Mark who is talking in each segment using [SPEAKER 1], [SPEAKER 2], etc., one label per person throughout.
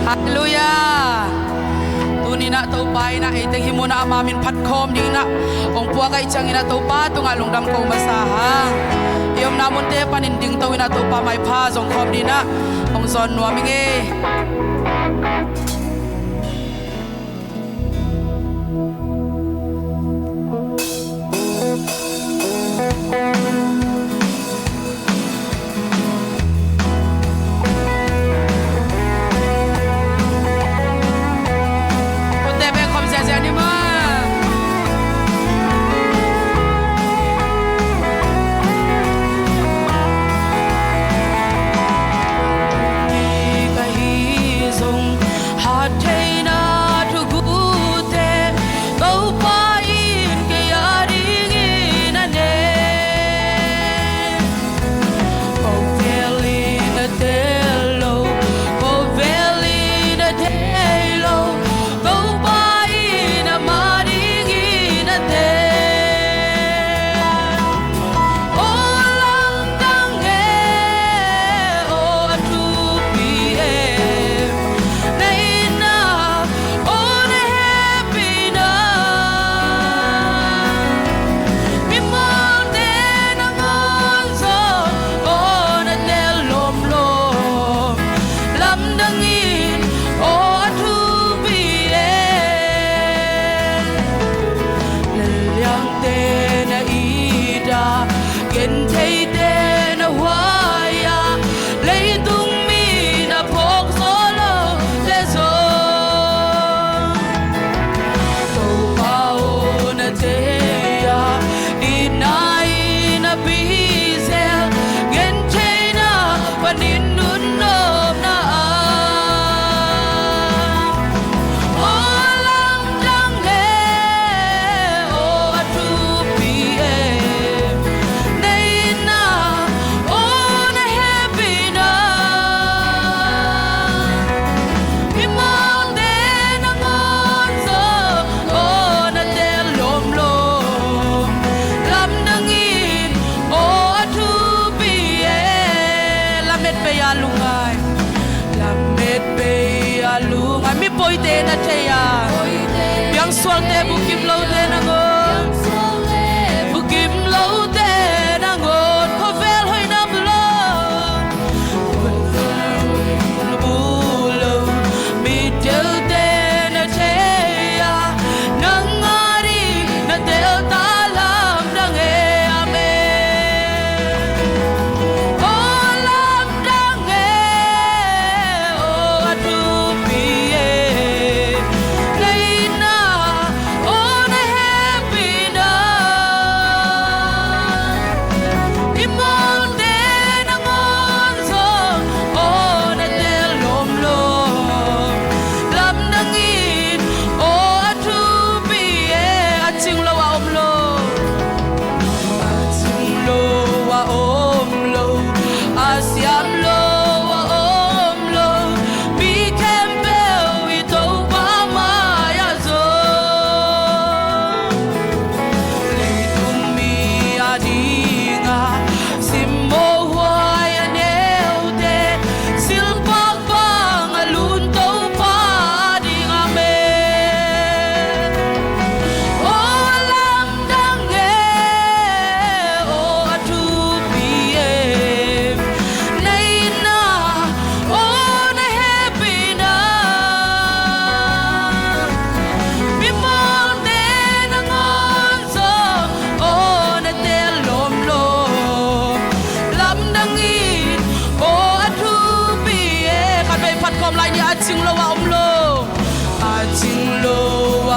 [SPEAKER 1] Hallelujah. Tuni na taupay na itang himo na amamin patkom di na ong puwa kay tiyang ina taupa tung along dam ko masaha iyom namon te paninding tawin na taupa may pa zong kom di na ong son nuaming Sualte bukim laude nangon bukim laude nangon kovel hoy na bulo mitel de na cheya nangari na del talam dang ame olam dang o atupiye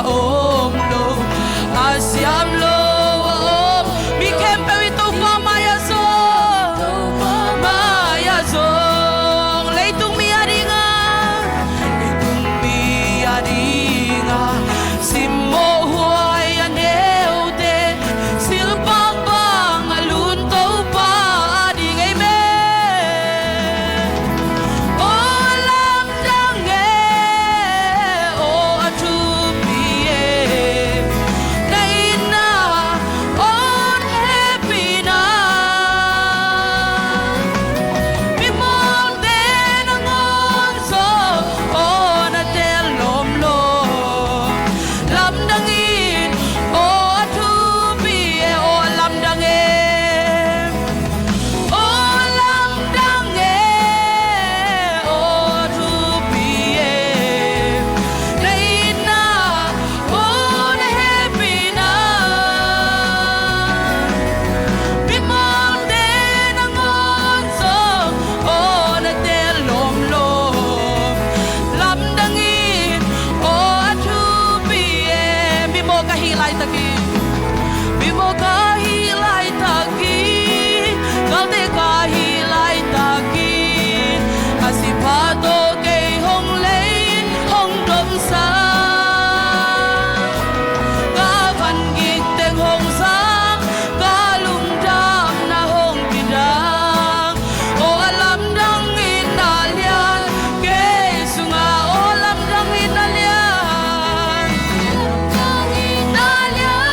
[SPEAKER 1] Oh, hilay taki Bimo ka hilay taki Kalte ka hilay taki Asipato kay hong lay hong dom sa Kavan giteng hong sang Kalumdang na hong bidang O alam dang inalyan Kay sunga o alam dang inalyan Dang inalyan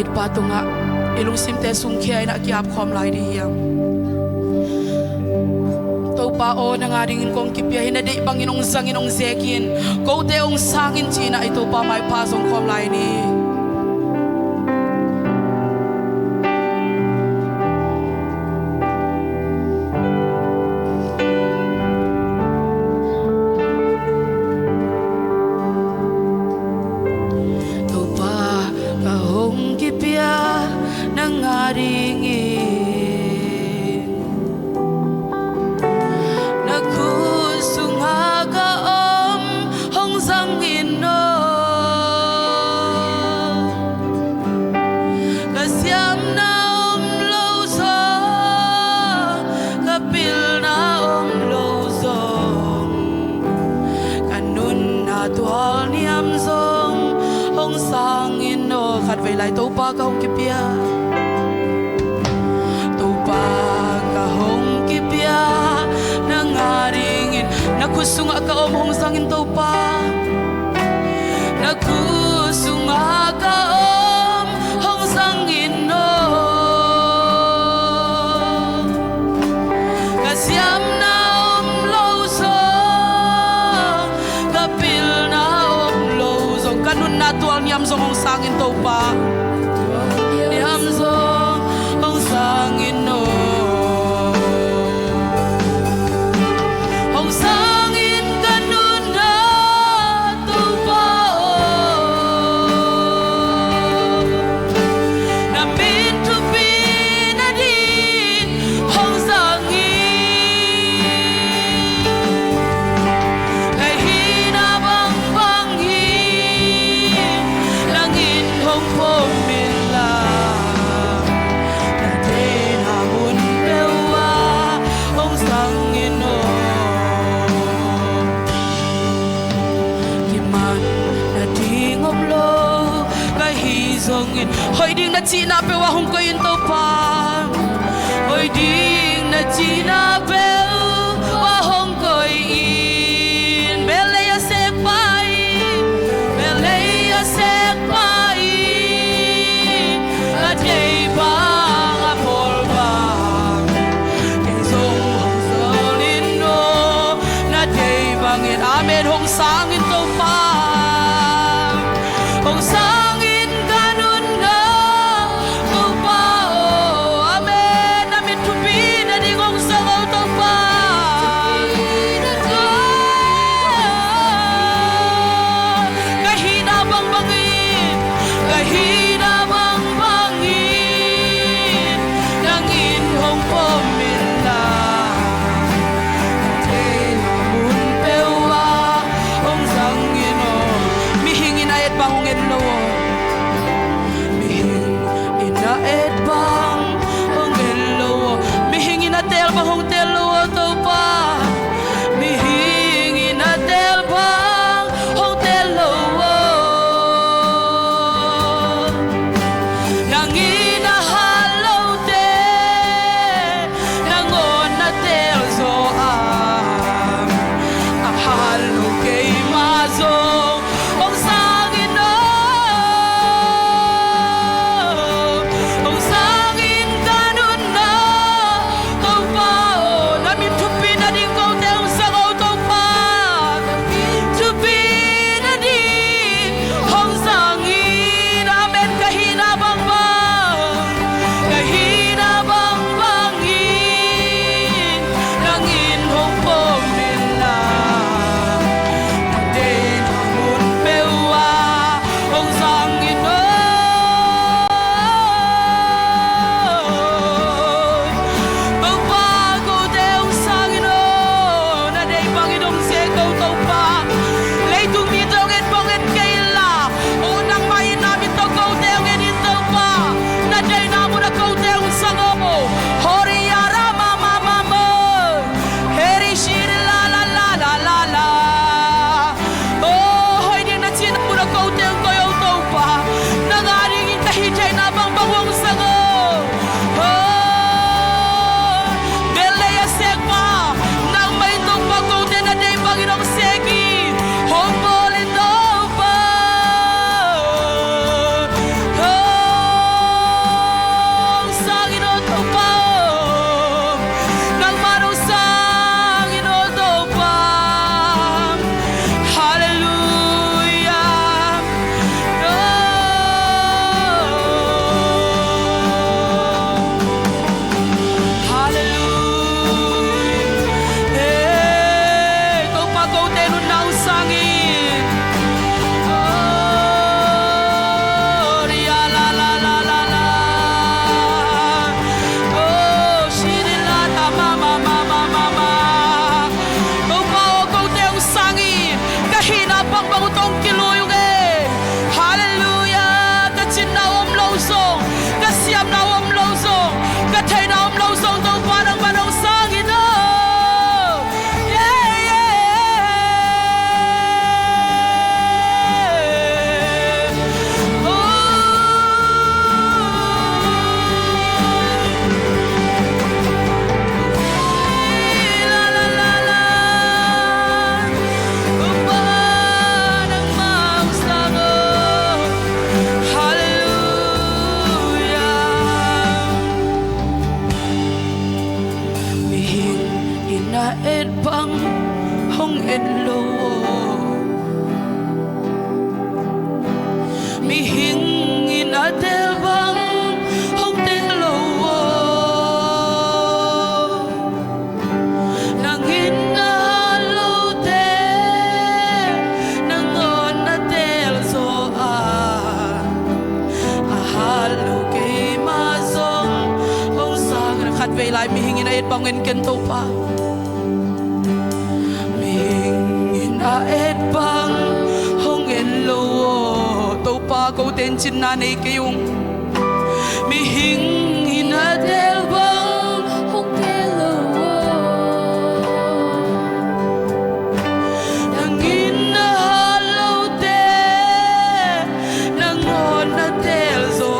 [SPEAKER 1] David pato nga ilong simte sungkiay na kiap kom lai di hiyam tau pa o na nga ringin kong kipya hinadi Panginoong Sanginong Zekin ko teong sangin china ito pa may pasong kom lai ni Lai tau pa ka hong kipia tau pa ka hong kipia nangaringin nakusunga ka hong sangin tau pa nakusunga ka hong sangin no kasyam na lawso kapil na lawso kanun na tual niyam hong sangin tau pa Hoy ding na china pe wa hong ko yin to pa Hoy ding na china pe wa hong ko yin Bele ya sek pai Bele ya sek pai La day ba nga por ba Keng song hong solin no Na day bangin amen hong sangin to pa Hong sangin Amen, namin tupi na di kong sangaw elo mi hingin adelbang hong telo nang inalote nang on atel so ahalo kay mazong hong sang rakat vei lai mi hingin ait bangin kento pa et bang hong en lo to pa ko ten chin na nei kayong mi hing hina del bang hong te lo nang ina lo te nang on na tel zo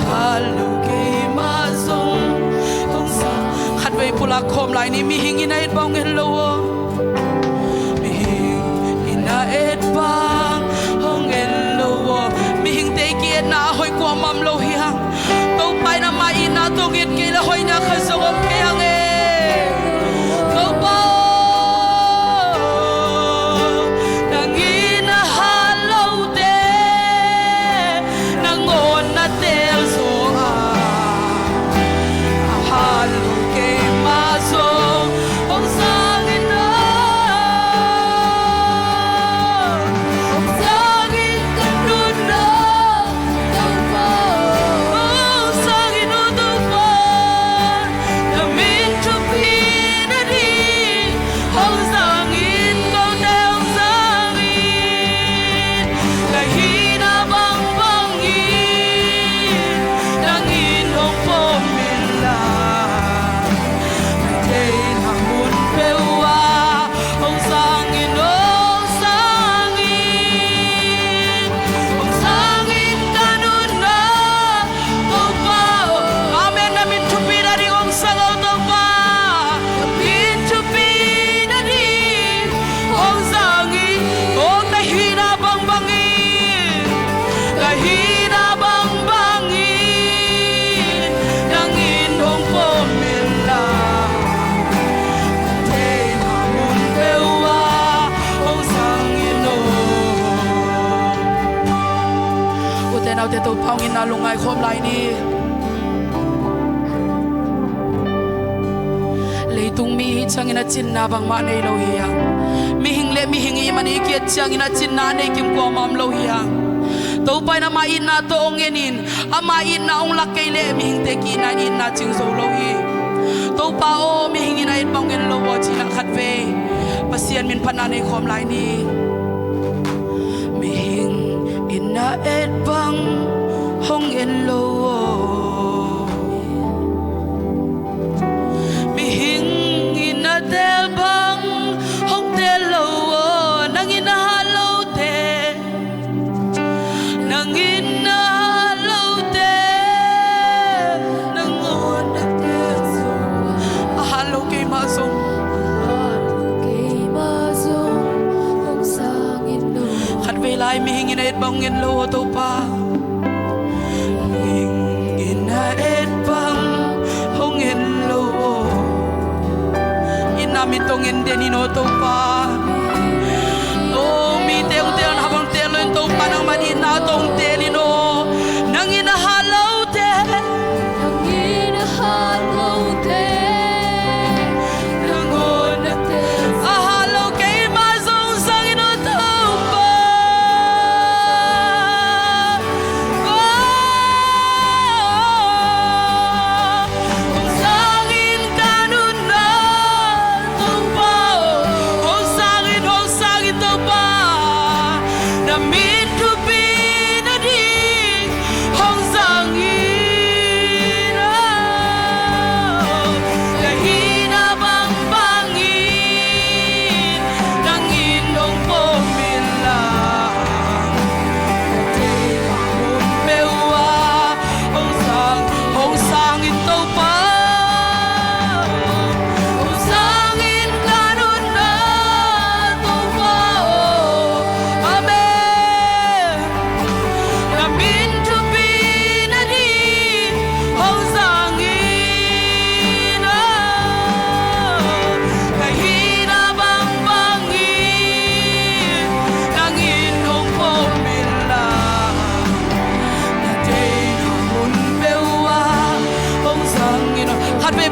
[SPEAKER 1] halo kay mazong hong sa khat vei pula khom lai ni mi hing ina et bang en lo et bang hong en lo mi hing te ki na hoi kwa mam lo hiang to pai na mai na to git ki la hoi na kha so op hiang e to pa nang ina halo te nang on na tel so halo ke ma so hong sang in te to pang in na lungai khom lai ni leitung mi chang ina chin na bang ma nei lo hiang mi hing le mi hing i mani kiet chang ina chin na nei kim ko mam lo hiang to pai na ma in na to ong enin ama in na ong lak kai le mi hing te ki na in na ching zo lo hi to pa o mi hing ina it bang en lo wa chi na khat ve pasian min phana nei khom lai ni mi hing ina et bang hong en lo mi hing ina del bang hong del lo nang ina lo te nang ina lo te nang on na te so halo kay mazong hong sang in lo khat ve lai mi hing ina et bang en lo to pa et bang hong en lo inami tong en denino to pa o mi te ung te habang te lo to pa nang manina tong te lino nang ina halo te nang on te ahalo kay mazong sang ino to pa sang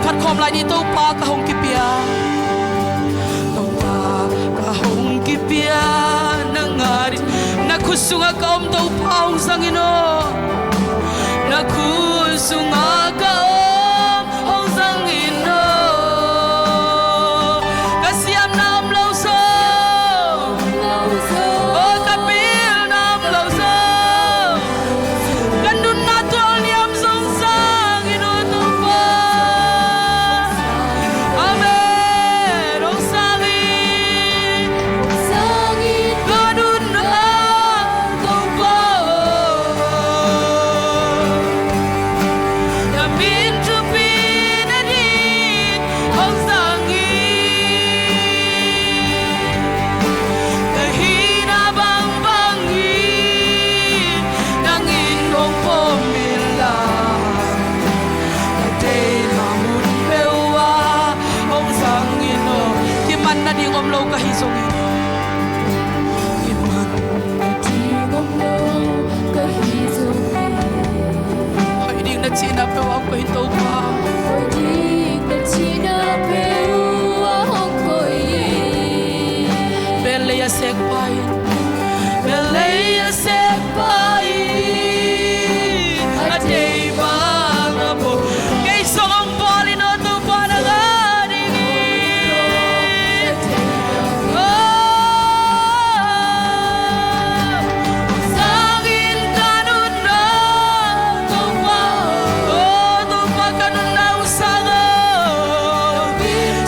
[SPEAKER 1] พัดคอมลายนี้ตู้ปากะหงกิเปียตู้ปากะหงกิเปียนังงาดินักคุสุงากอมตู้ปาหงสังอิโนนักคุสุงากอมหงสังอิโนกะเสียมน้ำเล่าโซโอ้กะปิลน้ำเล่าโซกันดุนนาตัวเลียมสงสังอิโนตู้ปาอาเมนหงสังอิกันดุนนาตู้ปาMintu pinadi hong sangi kahina bang bangi nangin hong pomila katay namun bewa hong sangi no kiman na di ngom lo kahisongin kiman na di ngom lo kahisongin hoy ding na china pewa ko hinto pa Beleya sekpai Beleya sekpai Adei banga po Kay song poli no tu panagaringi Sangin kanun na tupa tupa kanun na usaga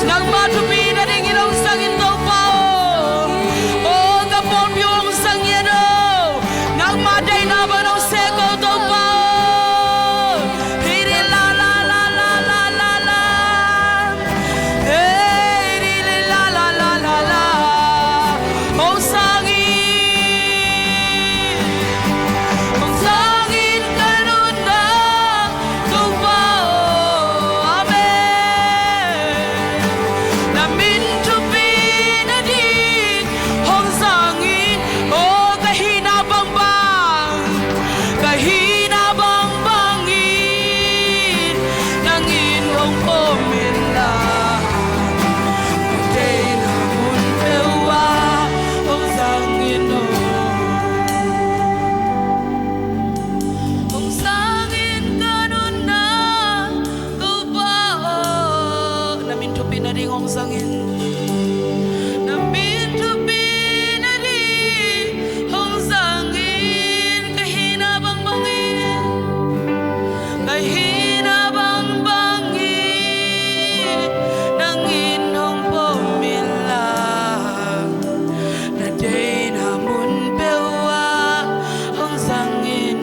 [SPEAKER 1] Nang matupi na rin ilaw sangin tupa Kapon yung sangin Nang maday na ba ng seko tupa Hiri la la la la la la la Hiri la la la la la Oh sangin kanun na tupa Amen Namintu pinadi hong sangin Oh kahina bang bang Kahina bang bangin Nangin hong pomila Day namun pewa hong sangin Hong sangin kanun na tupa Namintu pinadi hong sangin Namintu pinadi hong sangin kahina bang bangin kahina bang bangin nangin hong pomila na day namun bewa hong sangin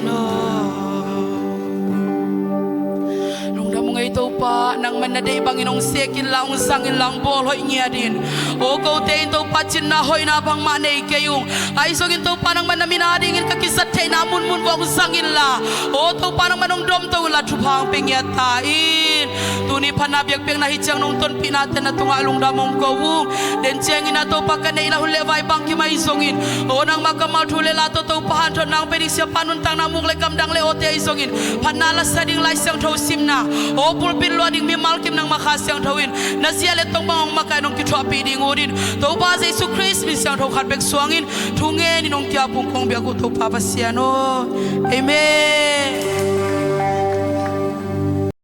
[SPEAKER 1] Nung damo nga ito pa nang manaday bang inong sekin lang sangin lang bol hoy niya din o ko te ito pa chin na hoy na bang manay kayong ay so ginto pa nang manaminadingin kakisat tay namun mun ko sangin la o to pa nang manong dom to la tupang pingyatain tuni panabyak ping nahityang nung ton pinatan na tungalong damong kawung den chengin na to pa kanay la hulevay bang kimay songin o nang makamal tule la to pahan to nang pedik siya panuntang namuk lekam dang le ote ay songin panala sa ding lai siyang to simna o pulpin lo ding mimalkim nang makasyang tawin na siya letong bang makainong kitwa piding udin to pa sa Isu Christ siyang to katbek suangin tungen inong kya pung kong biyago to papasya no Amen